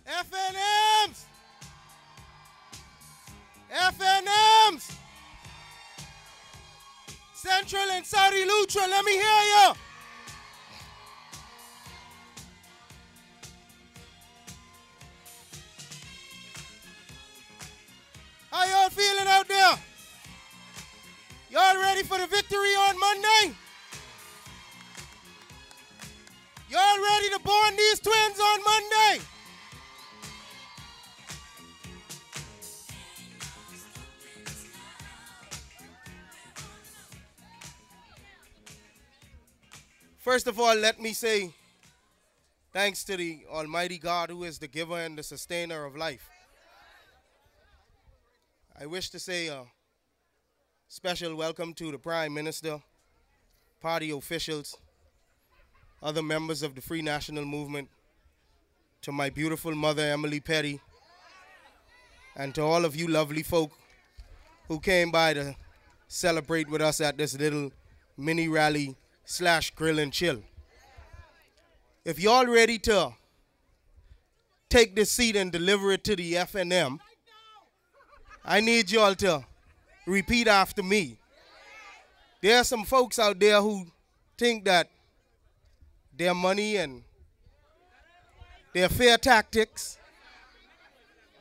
FNMs! FNMs! Central and South Eleuthera, let me hear you! How y'all feeling out there? Y'all ready for the victory on Monday? Y'all ready to born these twins on Monday? First of all, let me say thanks to the Almighty God who is the giver and the sustainer of life. I wish to say a special welcome to the Prime Minister, party officials, other members of the Free National Movement, to my beautiful mother, Emily Petty, and to all of you lovely folk who came by to celebrate with us at this little mini rally / grill and chill. If y'all ready to take this seat and deliver it to the FNM, I need y'all to repeat after me. There are some folks out there who think that their money and their fair tactics,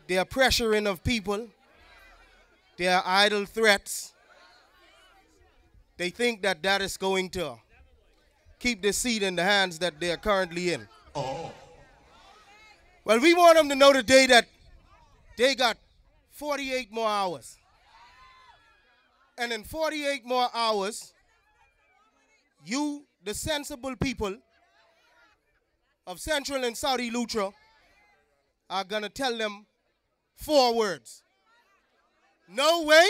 their pressuring of people, their idle threats, they think that that is going to keep the seat in the hands that they are currently in. Oh. Well, we want them to know today that they got 48 more hours. And in 48 more hours, you, the sensible people of Central and South Eleuthera, are going to tell them 4 words. No way.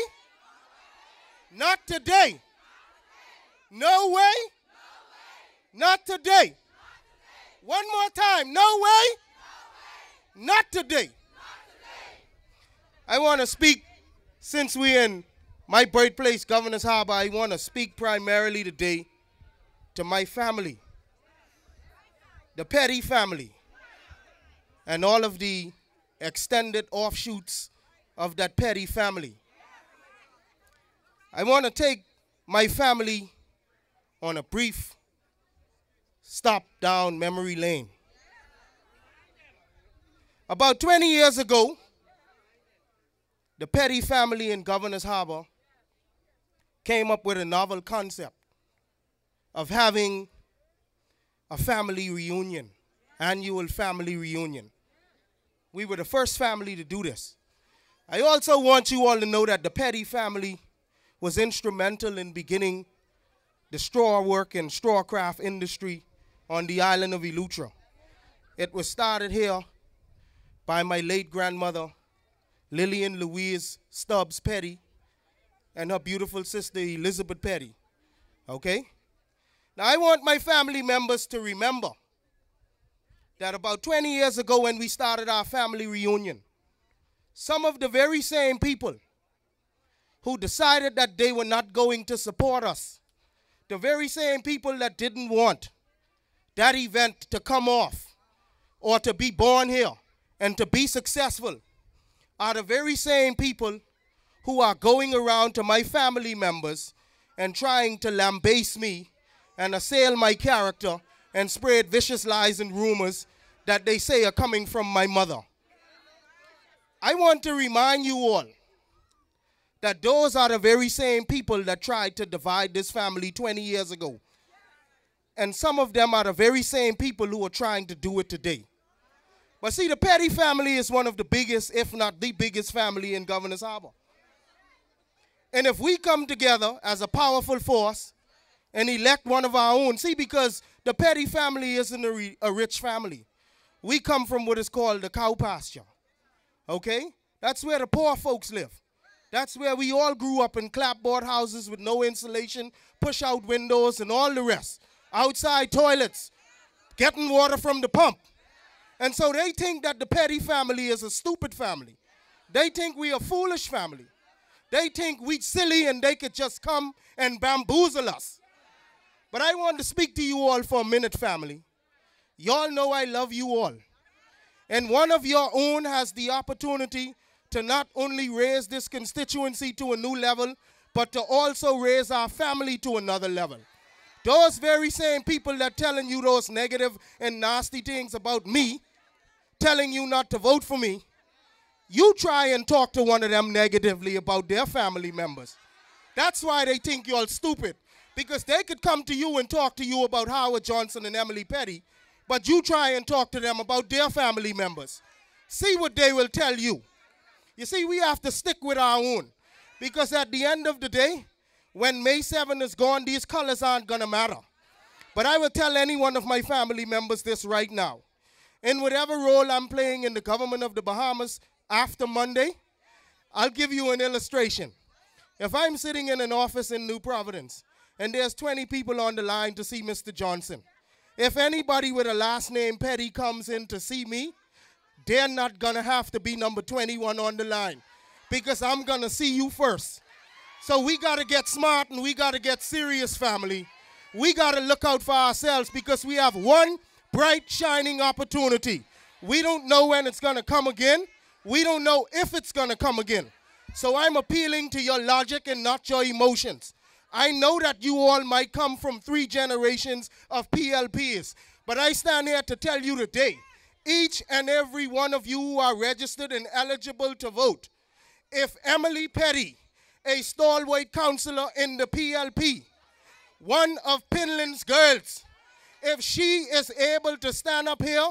Not today. No way. Not today. One more time. No way. Not today. I want to speak, since we're in my birthplace, Governor's Harbour, I want to speak primarily today to my family, the Petty family, and all of the extended offshoots of that Petty family. I want to take my family on a brief stop down memory lane. About 20 years ago, the Petty family in Governor's Harbour came up with a novel concept of having a family reunion, annual family reunion. We were the first family to do this. I also want you all to know that the Petty family was instrumental in beginning the straw work and straw craft industry on the island of Eleuthera. It was started here by my late grandmother, Lillian Louise Stubbs Petty, and her beautiful sister, Elizabeth Petty. Okay? Now, I want my family members to remember that about 20 years ago when we started our family reunion, some of the very same people who decided that they were not going to support us, the very same people that didn't want that event to come off or to be born here and to be successful, are the very same people who are going around to my family members and trying to lambaste me and assail my character and spread vicious lies and rumors that they say are coming from my mother. I want to remind you all that those are the very same people that tried to divide this family 20 years ago. And some of them are the very same people who are trying to do it today. But see, the Petty family is one of the biggest, if not the biggest family in Governor's Harbour. And if we come together as a powerful force and elect one of our own, see, because the Petty family isn't a rich family. We come from what is called the cow pasture, okay? That's where the poor folks live. That's where we all grew up in clapboard houses with no insulation, push-out windows, and all the rest. Outside toilets, getting water from the pump. And so they think that the Petty family is a stupid family. They think we are a foolish family. They think we silly and they could just come and bamboozle us. But I want to speak to you all for a minute, family. Y'all know I love you all. And one of your own has the opportunity to not only raise this constituency to a new level, but to also raise our family to another level. Those very same people that telling you those negative and nasty things about me, telling you not to vote for me, you try and talk to one of them negatively about their family members. That's why they think you're stupid, because they could come to you and talk to you about Howard Johnson and Emily Petty, but you try and talk to them about their family members. See what they will tell you. You see, we have to stick with our own, because at the end of the day, when May 7 is gone, these colors aren't going to matter. But I will tell any one of my family members this right now. In whatever role I'm playing in the government of the Bahamas after Monday, I'll give you an illustration. If I'm sitting in an office in New Providence and there's 20 people on the line to see Mr. Johnson, if anybody with a last name Petty comes in to see me, they're not going to have to be number 21 on the line, because I'm going to see you first. So we got to get smart and we got to get serious, family. We got to look out for ourselves, because we have one bright, shining opportunity. We don't know when it's going to come again. We don't know if it's going to come again. So I'm appealing to your logic and not your emotions. I know that you all might come from 3 generations of PLPs, but I stand here to tell you today, each and every one of you who are registered and eligible to vote, if Emily Petty, a stalwart councillor in the PLP, one of Pinland's girls, if she is able to stand up here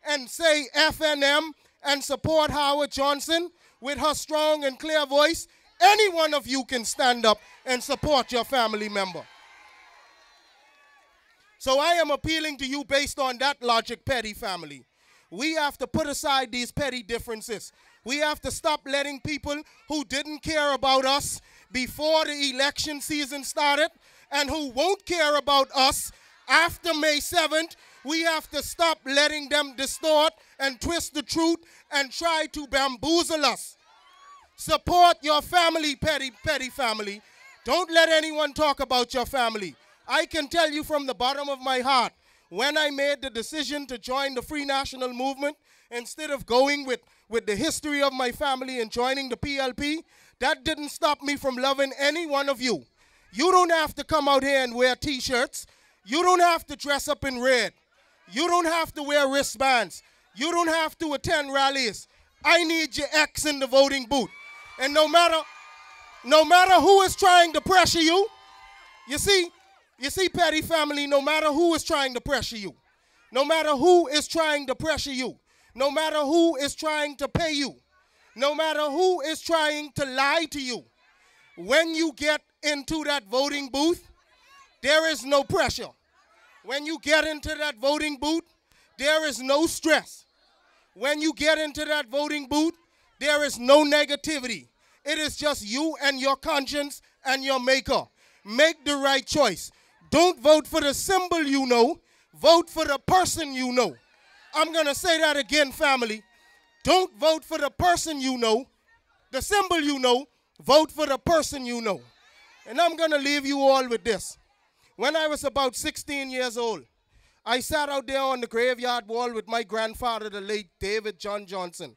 and say FNM and support Howard Johnson with her strong and clear voice, any one of you can stand up and support your family member. So I am appealing to you based on that logic, Petty family. We have to put aside these petty differences. We have to stop letting people who didn't care about us before the election season started and who won't care about us after May 7th, we have to stop letting them distort and twist the truth and try to bamboozle us. Support your family, Petty family. Don't let anyone talk about your family. I can tell you from the bottom of my heart, when I made the decision to join the Free National Movement, instead of going with the history of my family and joining the PLP, that didn't stop me from loving any one of you. You don't have to come out here and wear T-shirts. You don't have to dress up in red. You don't have to wear wristbands. You don't have to attend rallies. I need your X in the voting booth. And no matter who is trying to pressure you, you see, Petty family, no matter who is trying to pressure you, no matter who is trying to pressure you, no matter who is trying to pay you, no matter who is trying to lie to you, when you get into that voting booth, there is no pressure. When you get into that voting booth, there is no stress. When you get into that voting booth, there is no negativity. It is just you and your conscience and your maker. Make the right choice. Don't vote for the symbol you know. Vote for the person you know. I'm going to say that again, family. Don't vote for the person you know, the symbol you know. Vote for the person you know. And I'm going to leave you all with this. When I was about 16 years old, I sat out there on the graveyard wall with my grandfather, the late David John Johnson.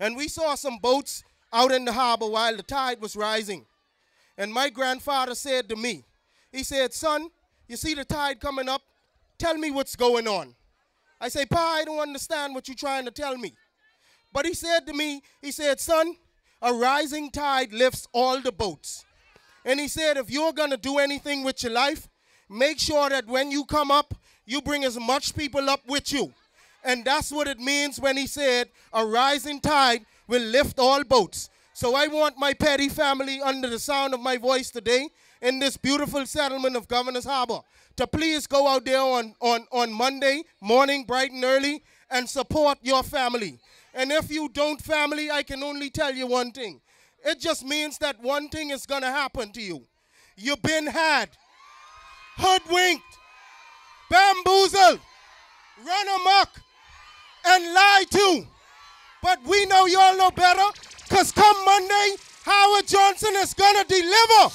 And we saw some boats out in the harbor while the tide was rising. And my grandfather said to me, he said, "Son, you see the tide coming up? Tell me what's going on." I say, "Pa, I don't understand what you're trying to tell me." But he said to me, he said, "Son, a rising tide lifts all the boats." And he said, if you're going to do anything with your life, make sure that when you come up, you bring as much people up with you. And that's what it means when he said, a rising tide will lift all boats. So I want my Petty family under the sound of my voice today in this beautiful settlement of Governor's Harbour to please go out there on Monday morning, bright and early, and support your family. And if you don't, family, I can only tell you one thing. It just means that one thing is going to happen to you. You've been had, hoodwinked, bamboozled, run amok, and lied to. But we know y'all know better, because come Monday, Howard Johnson is going to deliver.